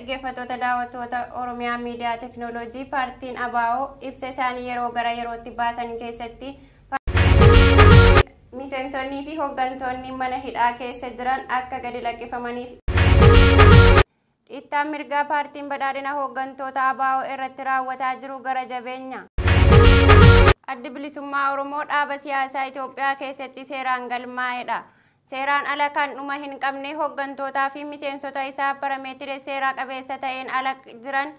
dhaggeeffattoota daawwattoota Oromiyaa Miidiyaa Teknooloojii paartiin ABO ibsa isaanii yeroo gara yerootti baasan keessatti miseensonnii fi hooggantoonni mana hidhaa keessa jiran akka gadi lakkifamaniif dhiittaan mirgaa paartiin badhaadhina hooggantoota ABO irratti raawwataa jiru gara jabeenya. Addi Bilisummaa Oromoo dhaaba siyaasaa Itoophiyaa keessatti seeraan galmaa'edha. Seeraan ala kan dhuma hin qabne hooggantootaa fi miseensota isaa parameetira seeraa qabeessa ta'een ala jiran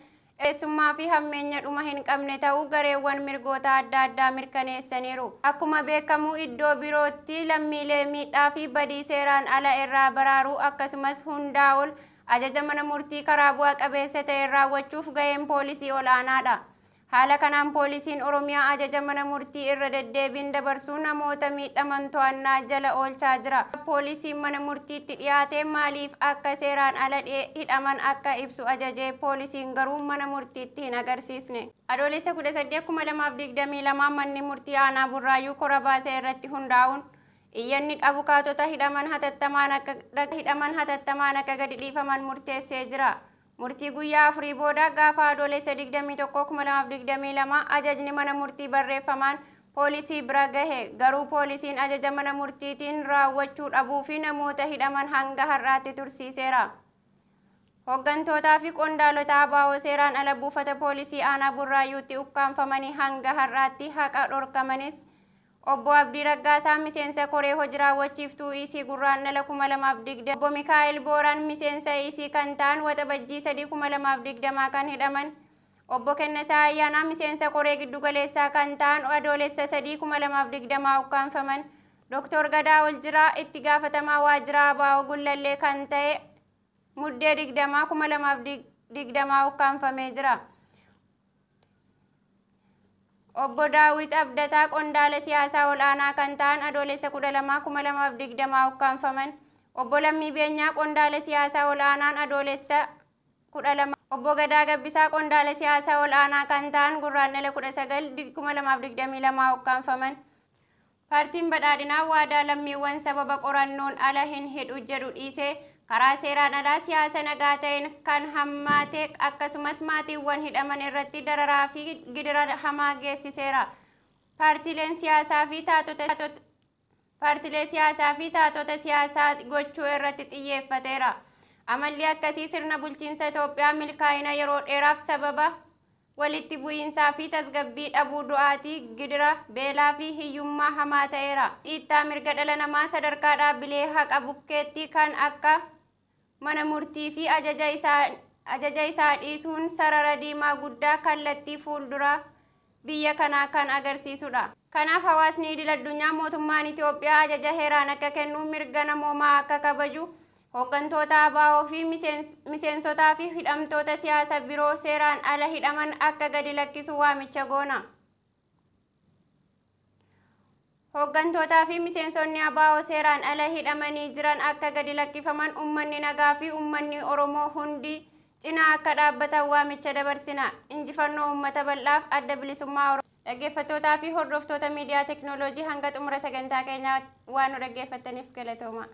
eessummaa fi hammeenya dhuma hin qabne ta'uu gareewwan mirgoota adda addaa mirkaneessaniiru. Akkuma beekamu iddoo birootti lammiilee miidhaa fi badii seeraan ala irraa baraaruu akkasumas hundaa ol ajaja mana murtii karaa bu'a qabeessa ta'een raawwachuuf gaheen poolisii olaanaadha. Haala kanaan poolisiin Oromiyaa ajaja mana murtii irra deddeebiin dabarsuu namoota miidhaman to'annaa jala oolchaa jira. Poolisiin mana murtiitti dhiyaate maaliif akka seeraan ala hidhaman akka ibsu ajajee poolisiin garuu mana murtiitti hin agarsiisne. Adoolessa 18/2022 manni murtii aanaa Burraayyuu kora baasee irratti hundaa'uun iyyanni abukaatota hidhaman hatattamaan akka gadi dhiifaman murteessee jira. Murtii guyyaa afurii booda gaafa adoolessa 21/2022 ajajni mana murtii barreeffamaan poolisii bira gahe. Garuu poolisiin ajaja mana murtiitiin raawwachuu dhabuu fi namoota hidhaman hanga har'aatti tursiiseera. Hooggantootaa fi qondaalota ABO seeraan ala buufata poolisii aanaa Burraayyuutti ukkaanfamanii hanga har'aatti haqa dhorkamanis Obbo Abdii Raggaasaa miseensa koree hojii raawwachiiftuu isii gurraandhala 2020 Obbo Mikaa'el Booraan miseensa isii kan ta'an waxabajjii 3/2020 kan hidhaman Obbo Kennesaa Ayyaanaa miseensa koree giddugaleessaa kan ta'an adoolessa 3/2020 ukkaanfaman Dr. Gadaa Oljiraa itti gaafatamaa waajjira ABO Gullallee kan ta'e muddee 20/2020 ukkaanfamee jira. Obbo Daawit Abdataa qondaala siyaasaa olaanaa kan ta'an adoolessa 12/2020 ukkaanfaman. Obbo Lammii Beenyaa qondaala siyaasaa olaanaan adoolessa 12. Obbo Gadaa Gabbisaa qondaala siyaasaa olaanaa kan ta'an gurraandhala 19/2022 ukkaanfaman. Paartiin badhaadhinaa waadaa lammiiwwan sababa qorannoon ala hin hidhu jedhu dhiisee karaa seeraan alaa siyaasa nagaa ta'een kan hammaate akkasumas maatiiwwan hidhaman irratti dararaa fi gidira hamaa geessiseera. Paartilee siyaasaa fi taatota siyaasaa gochuu irratti xiyyeeffateera. Amalli akkasii sirna bulchiinsa Itoophiyaa milkaa'ina yeroo dheeraaf sababa walitti bu'iinsaa fi tasgabbii dhabuu du'aatii gidira beelaa fi hiyyummaa hamaa ta'eera. Dhiittaa mirga dhala namaa sadarkaa dhaabbilee haqa bukkeetti kan akka mana murtii fi ajaja isaa dhiisuun sarara diimaa guddaa kallattii fuulduraa biyya kanaa kan agarsiisudha. Kanaaf hawaasni idil-addunyaa mootummaan Itoophiyaa ajaja heeraan akka kennu mirga namoomaa akka kabaju hooggantoota ABO fi miseensotaa fi hidhamtoota siyaasa biroo seeraan ala hidhaman akka gadi lakkisu waamicha goona. Hooggantootaa fi miseensonni ABO seeraan ala hidhamanii jiran akka gadi lakkifaman uummanni nagaa fi uummanni Oromoo hundi cinaa akka dhaabbatan waamicha dabarsina. Injifannoo uummata bal'aaf Adda Bilisummaa Oromoo. Dhaggeeffattootaa fi hordoftoota miidiyaa teknooloojii hanga xumura sagantaa keenyaa waan nu dhaggeeffattaniif galatooma.